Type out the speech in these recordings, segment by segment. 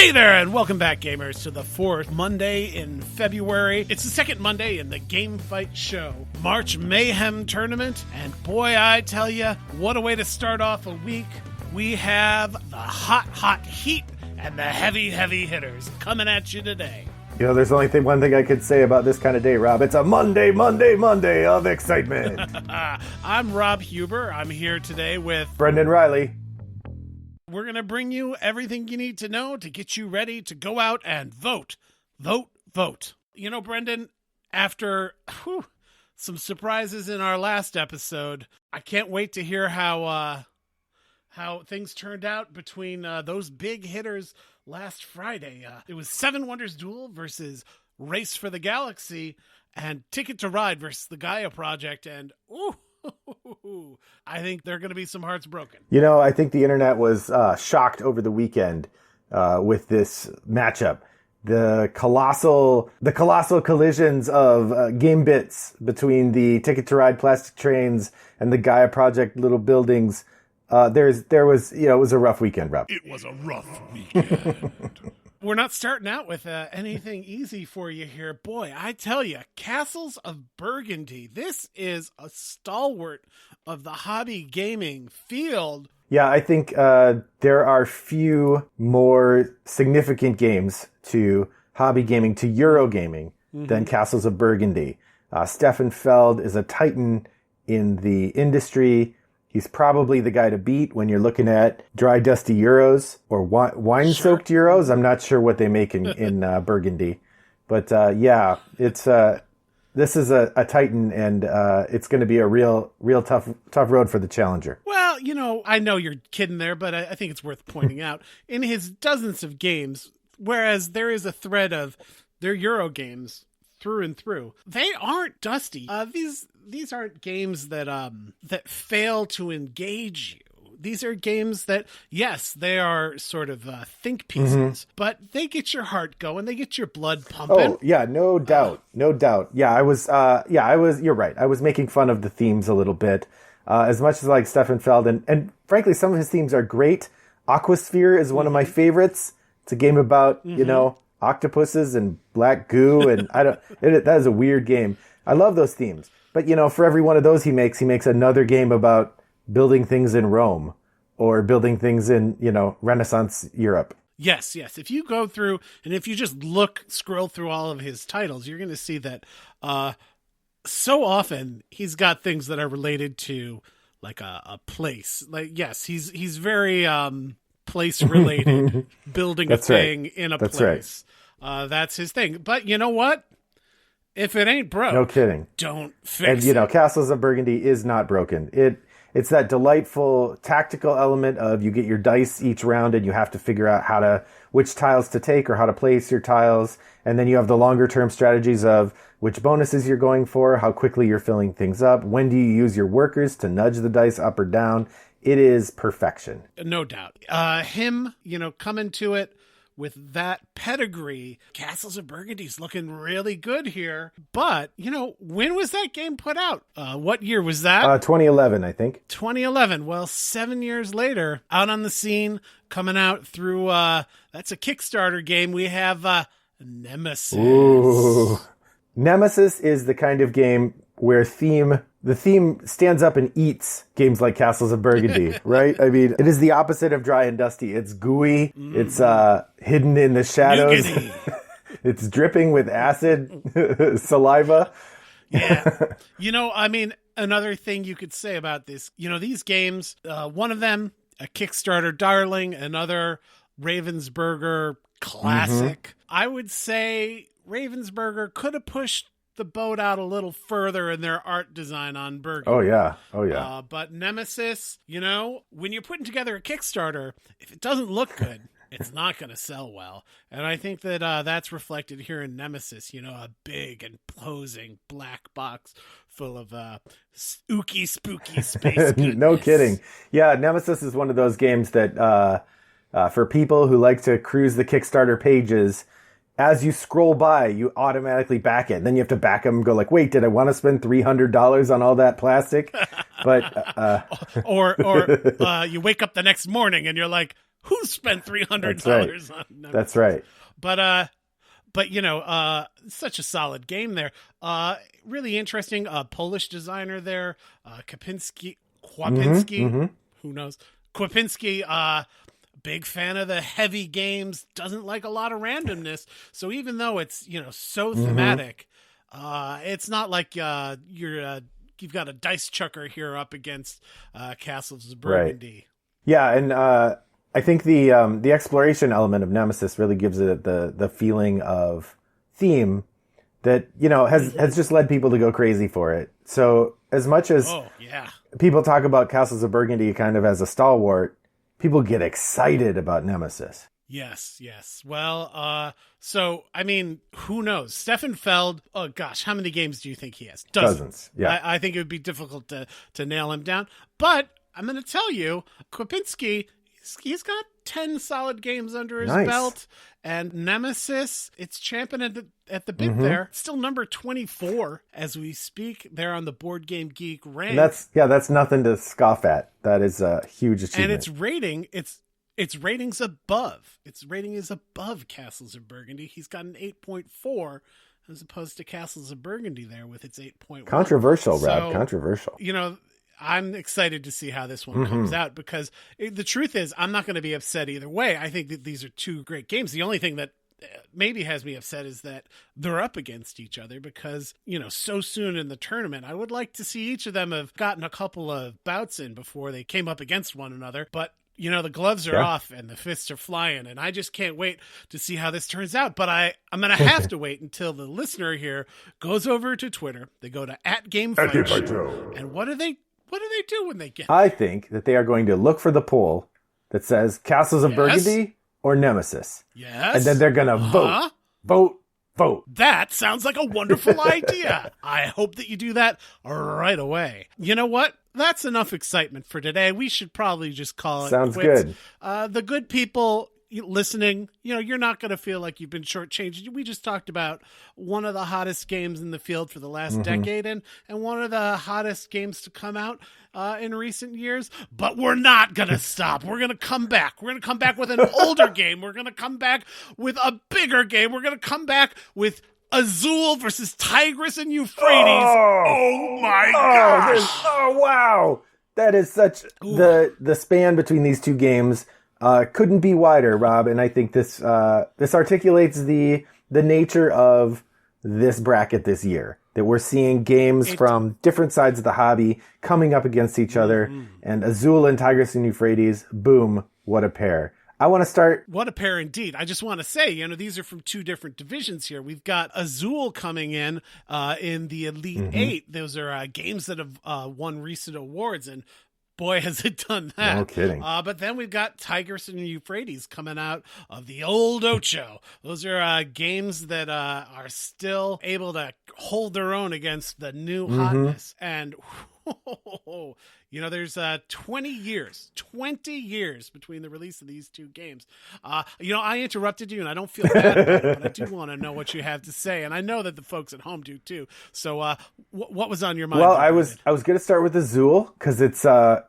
Hey there, and welcome back, gamers, to the fourth Monday in February. It's the second Monday in the Game Fight Show March Mayhem tournament, and boy, I tell you, what a way to start off a week. We have the hot heat and the heavy hitters coming at you today. You know, there's only one thing I could say about this kind of day, Rob. It's a Monday of excitement. I'm Rob Huber. I'm here today with Brendan Riley. We're going to bring you everything you need to know to get you ready to go out and vote. Vote. You know, Brendan, after some surprises in our last episode, I can't wait to hear how things turned out between those big hitters last Friday. It was Seven Wonders Duel versus Race for the Galaxy and Ticket to Ride versus the Gaia Project. And I think there are going to be some hearts broken. You know, I think the internet was shocked over the weekend with this matchup. The colossal collisions of game bits between the Ticket to Ride plastic trains and the Gaia Project little buildings. There was, it was a rough weekend, Rob. It was a rough weekend. We're not starting out with anything easy for you here. Boy, I tell you, Castles of Burgundy, this is a stalwart of the hobby gaming field. Yeah, I think there are few more significant games to hobby gaming, to Eurogaming, than Castles of Burgundy. Stefan Feld is a titan in the industry. He's probably the guy to beat when you're looking at dry, dusty Euros or wine-soaked Euros. I'm not sure what they make in Burgundy. But this is a titan, and it's going to be a real tough road for the challenger. Well, I know you're kidding there, but I think it's worth pointing out. In his dozens of games, whereas there is a thread of their Euro games through and through, they aren't dusty. These aren't games that fail to engage you. These are games that, yes, they are sort of think pieces, but they get your heart going. They get your blood pumping. Oh, yeah, no doubt. Yeah, you're right. I was making fun of the themes a little bit. As much as I like Stefan Feld, and frankly, some of his themes are great. Aquasphere is one of my favorites. It's a game about, octopuses and black goo, and that is a weird game. I love those themes. But, for every one of those he makes another game about building things in Rome or building things in, Renaissance Europe. Yes. If you go through and if you just scroll through all of his titles, you're going to see that so often he's got things that are related to like a place. Like, yes, he's very place related, building a thing in a place. Right. That's his thing. But you know what? If it ain't broke, no kidding, don't fix it. And, Castles of Burgundy is not broken. It's that delightful tactical element of you get your dice each round and you have to figure out which tiles to take or how to place your tiles. And then you have the longer term strategies of which bonuses you're going for, how quickly you're filling things up. When do you use your workers to nudge the dice up or down? It is perfection. No doubt. Him, coming to it with that pedigree, Castles of Burgundy's looking really good here. But, when was that game put out? What year was that? 2011, I think. 2011. Well, 7 years later, out on the scene, coming out through, that's a Kickstarter game. We have Nemesis. Ooh. Nemesis is the kind of game where the theme stands up and eats games like Castles of Burgundy, right? I mean, it is the opposite of dry and dusty. It's gooey. It's hidden in the shadows. It's dripping with acid, saliva. Yeah. Another thing you could say about this, these games, one of them, a Kickstarter darling, another Ravensburger classic. I would say Ravensburger could have pushed the boat out a little further in their art design on Burgundy. Oh yeah. But Nemesis, when you're putting together a Kickstarter, if it doesn't look good, it's not going to sell well. And I think that that's reflected here in Nemesis, a big and posing black box full of spooky space goodness. No kidding. Yeah, Nemesis is one of those games that for people who like to cruise the Kickstarter pages, as you scroll by, you automatically back it. And then you have to back them and go like, wait, did I want to spend $300 on all that plastic? But or you wake up the next morning and you're like, Who spent $300 That's on Nemesis? That's right. But such a solid game there. Really interesting. Polish designer there, Kwapinski. Who knows? Kwapinski. Big fan of the heavy games. Doesn't like a lot of randomness. So even though it's so thematic, it's not like you've got a dice chucker here up against Castles of Burgundy. Right. Yeah, and I think the exploration element of Nemesis really gives it the feeling of theme that has just led people to go crazy for it. So as much as people talk about Castles of Burgundy kind of as a stalwart, people get excited about Nemesis. Yes. Well, so I mean, who knows? Stefan Feld. Oh gosh, how many games do you think he has? Dozens. Yeah, I think it would be difficult to nail him down. But I'm going to tell you, Kwapinski. He's got 10 solid games under his belt, and Nemesis, it's champing at the bit there. Still number 24 as we speak there on the Board Game Geek rank. And that's nothing to scoff at. That is a huge achievement. And its ratings above. Its rating is above Castles of Burgundy. He's got an 8.4 as opposed to Castles of Burgundy there with its 8.1. Controversial, Rob. Controversial. I'm excited to see how this one comes out because the truth is I'm not going to be upset either way. I think that these are two great games. The only thing that maybe has me upset is that they're up against each other because, so soon in the tournament, I would like to see each of them have gotten a couple of bouts in before they came up against one another. But the gloves are off and the fists are flying, and I just can't wait to see how this turns out. But I'm going to have to wait until the listener here goes over to Twitter. They go to @GameFightShow. And what do they do when they get there? I think that they are going to look for the poll that says Castles of Burgundy or Nemesis. Yes. And then they're going to vote. That sounds like a wonderful idea. I hope that you do that right away. You know what? That's enough excitement for today. We should probably just call it Sounds quits. Good. The good people listening, you're not going to feel like you've been shortchanged. We just talked about one of the hottest games in the field for the last decade and one of the hottest games to come out in recent years. But we're not going to stop. We're going to come back. We're going to come back with an older game. We're going to come back with a bigger game. We're going to come back with Azul versus Tigris and Euphrates. Oh my gosh. Oh, wow. That is such the span between these two games. Couldn't be wider, Rob, and I think this articulates the nature of this bracket this year. That we're seeing games from different sides of the hobby coming up against each other, and Azul and Tigris and Euphrates, boom, what a pair. I want to start... What a pair indeed. I just want to say, these are from two different divisions here. We've got Azul coming in the Elite Eight. Those are games that have won recent awards, and boy, has it done that. No kidding. But then we've got Tigris and Euphrates coming out of the old Ocho. Those are games that are still able to hold their own against the new hotness. And there's 20 years between the release of these two games. I interrupted you and I don't feel bad about it, but I do want to know what you have to say. And I know that the folks at home do too. So what was on your mind? Well, I was going to start with Azul because it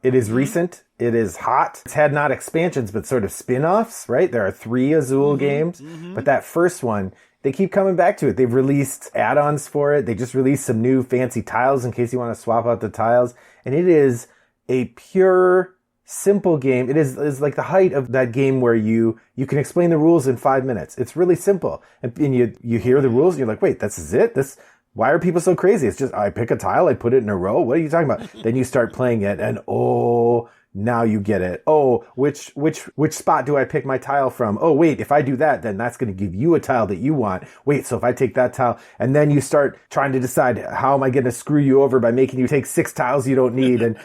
is recent. It is hot. It's had not expansions, but sort of spin-offs, right? There are 3 Azul games, but that first one, they keep coming back to it. They've released add-ons for it. They just released some new fancy tiles in case you want to swap out the tiles. And it is a pure, simple game. It is like the height of that game where you can explain the rules in 5 minutes. It's really simple. And you hear the rules and you're like, wait, this is it? Why are people so crazy? It's just, I pick a tile, I put it in a row. What are you talking about? Then you start playing it and now you get it. Oh, which spot do I pick my tile from? Oh, wait, if I do that, then that's going to give you a tile that you want. Wait, so if I take that tile, and then you start trying to decide, how am I going to screw you over by making you take 6 tiles you don't need? And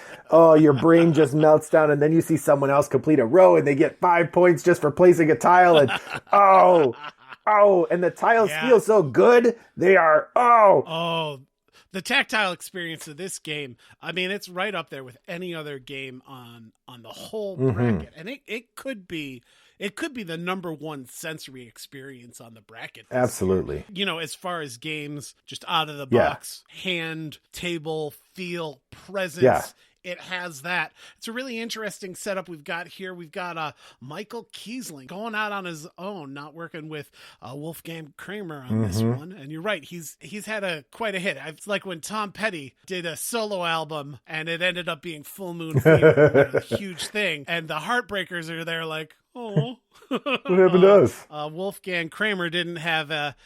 your brain just melts down, and then you see someone else complete a row, and they get 5 points just for placing a tile, and and the tiles feel so good. They are, the tactile experience of this game, I mean, it's right up there with any other game on the whole bracket. And it could be the number one sensory experience on the bracket. Absolutely. Year. As far as games, just out of the box, hand, table, feel, presence. Yeah. it has that. It's a really interesting setup we've got here. We've got Michael Kiesling going out on his own, not working with Wolfgang Kramer on this one. And you're right, he's had quite a hit. It's like when Tom Petty did a solo album and it ended up being Full Moon Fever, a huge thing. And the Heartbreakers are there like, oh. What happened to us? Wolfgang Kramer didn't have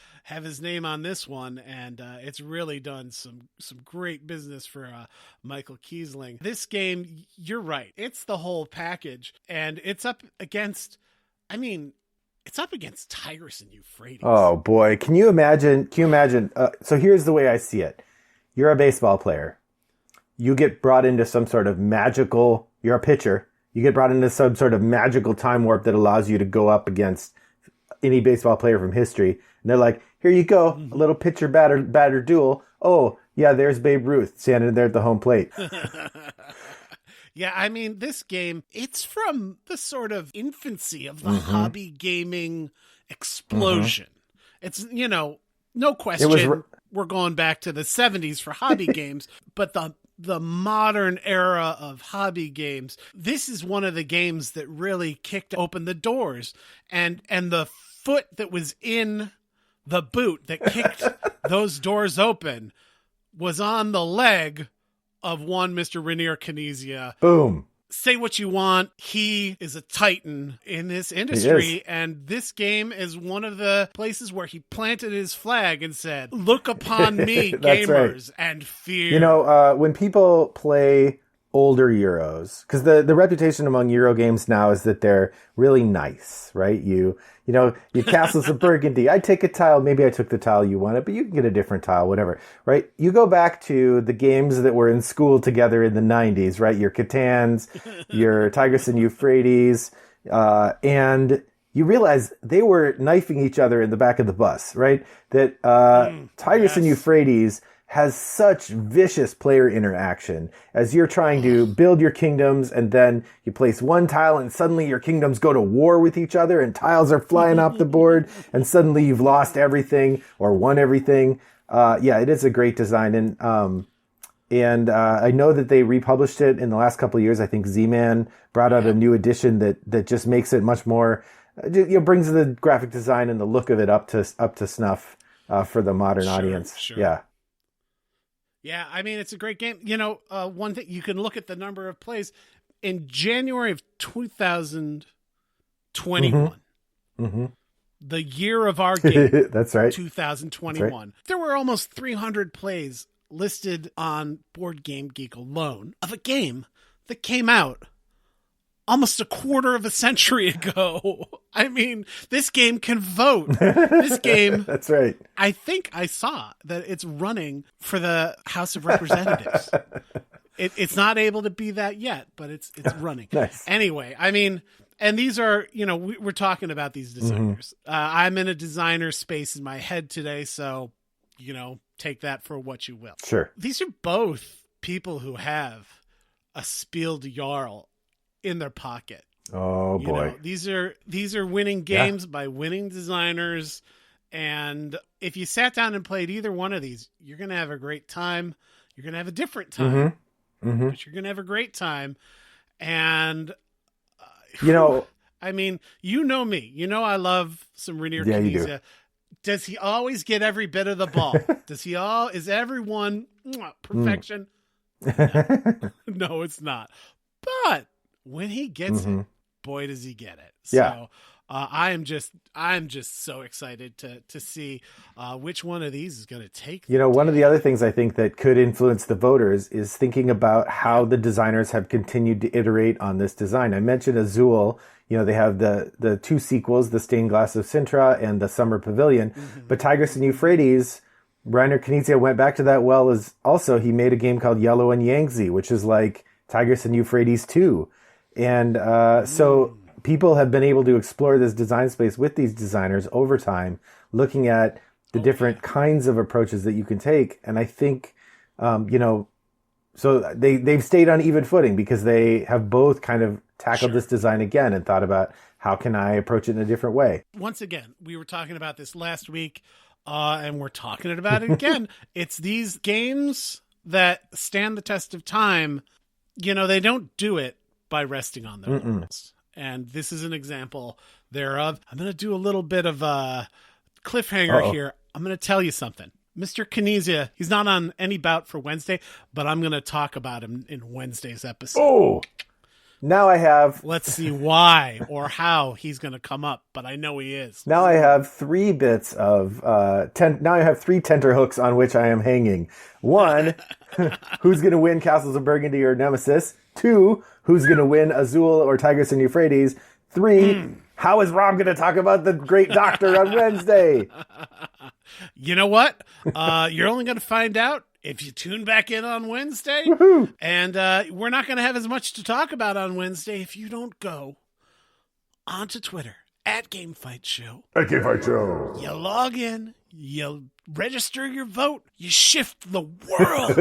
his name on this one, and it's really done some great business for Michael Kiesling. This game, you're right, it's the whole package, and it's up against Tigris and Euphrates. Oh boy, can you imagine? So here's the way I see it: you're a baseball player, you get brought into some sort of magical. You're a pitcher. You get brought into some sort of magical time warp that allows you to go up against any baseball player from history. And they're like, here you go, a little pitcher batter duel. Oh, yeah, there's Babe Ruth standing there at the home plate. Yeah, I mean, this game, it's from the sort of infancy of the hobby gaming explosion. It's, no question, we're going back to the 70s for hobby games, but the modern era of hobby games, this is one of the games that really kicked open the doors, and the foot that was in the boot that kicked those doors open was on the leg of one Mr. Rainier Knizia. Boom. Say what you want, he is a titan in this industry, and this game is one of the places where he planted his flag and said, look upon me, gamers, and fear. When people play older Euros, because the reputation among Euro games now is that they're really nice, right? You castles of Burgundy. I take a tile. Maybe I took the tile you wanted, but you can get a different tile, whatever, right? You go back to the games that were in school together in the 90s, right? Your Catans, your Tigris and Euphrates, and you realize they were knifing each other in the back of the bus, right? That Tigris and Euphrates has such vicious player interaction as you're trying to build your kingdoms, and then you place one tile and suddenly your kingdoms go to war with each other and tiles are flying off the board and suddenly you've lost everything or won everything. It is a great design. And I know that they republished it in the last couple of years. I think Z-Man brought out a new edition that just makes it much more, brings the graphic design and the look of it up to snuff for the modern audience. Sure. Yeah. Yeah, I mean, it's a great game. One thing, you can look at the number of plays. In January of 2021, the year of our game, that's right, 2021, that's right. There were almost 300 plays listed on Board Game Geek alone of a game that came out almost a quarter of a century ago. I mean, this game can vote. This game... That's right. I think I saw that it's running for the House of Representatives. It's not able to be that yet, but it's running. Nice. Anyway, I mean, and these are, we're talking about these designers. I'm in a designer space in my head today, so, take that for what you will. Sure. These are both people who have a Spiel des Jahres in their pocket. Oh boy. These are winning games by winning designers, and if you sat down and played either one of these, you're going to have a great time. You're going to have a different time, but you're going to have a great time. And I mean, me. I love some Rainier Knizia. Does he always get every bit of the ball? Is everyone perfection? No, it's not. But when he gets it, boy, does he get it. So I'm just so excited to see which one of these is going to take. One of the other things I think that could influence the voters is thinking about how the designers have continued to iterate on this design. I mentioned Azul. They have the two sequels, the Stained Glass of Sintra and the Summer Pavilion. But Tigris and Euphrates, Rainer Knizia went back to that well as also he made a game called Yellow and Yangtze, which is like Tigris and Euphrates 2. And so people have been able to explore this design space with these designers over time, looking at the different kinds of approaches that you can take. And I think, so they've stayed on even footing because they have both kind of tackled this design again and thought about how can I approach it in a different way. Once again, we were talking about this last week, and we're talking about it again. It's these games that stand the test of time they don't do it by resting on their laurels. And this is an example thereof. I'm going to do a little bit of a cliffhanger here. I'm going to tell you something. Mr. Kinesia, he's not on any bout for Wednesday, but I'm going to talk about him in Wednesday's episode. Oh, now I have... Let's see why or how he's going to come up, but I know he is. Now I have 3 bits of... now I have 3 tenterhooks on which I am hanging. 1, who's going to win Castles of Burgundy or Nemesis? 2, who's going to win Azul or Tigris and Euphrates? 3, how is Rob going to talk about the Great Doctor on Wednesday? You know what? You're only going to find out if you tune back in on Wednesday. Woohoo! And we're not going to have as much to talk about on Wednesday if you don't go onto Twitter at Gamefight Show. At Gamefight Show. You log in, you register your vote, you shift the world.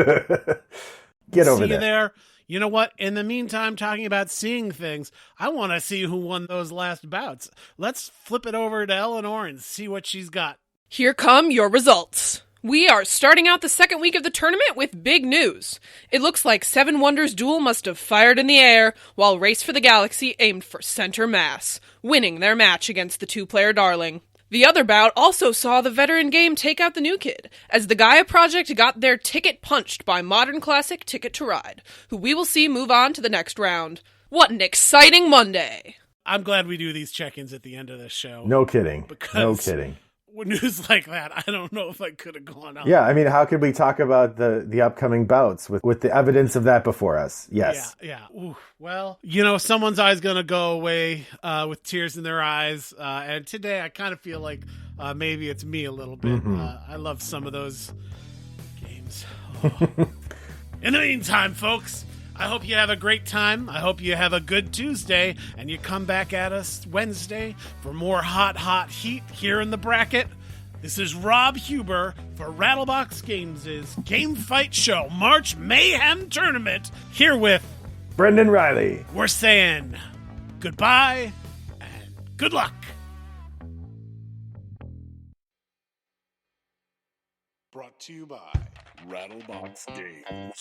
Get over See you there. there. You know what? In the meantime, talking about seeing things, I want to see who won those last bouts. Let's flip it over to Eleanor and see what she's got. Here come your results. We are starting out the second week of the tournament with big news. It looks like Seven Wonders Duel must have fired in the air, while Race for the Galaxy aimed for center mass, winning their match against the 2-player darling. The other bout also saw the veteran game take out the new kid, as the Gaia Project got their ticket punched by modern classic Ticket to Ride, who we will see move on to the next round. What an exciting Monday! I'm glad we do these check-ins at the end of this show. No kidding. Because no kidding. With news like that, I don't know if I could have gone on. Yeah, I mean, how could we talk about the upcoming bouts with the evidence of that before us? Yes. Yeah. Ooh, well, someone's eyes going to go away with tears in their eyes. And today I kind of feel like maybe it's me a little bit. I love some of those games. Oh. In the meantime, folks, I hope you have a great time. I hope you have a good Tuesday, and you come back at us Wednesday for more hot heat here in the bracket. This is Rob Huber for Rattlebox Games' Game Fight Show March Mayhem Tournament. Here with Brendan Riley. We're saying goodbye and good luck. Brought to you by Rattlebox Games.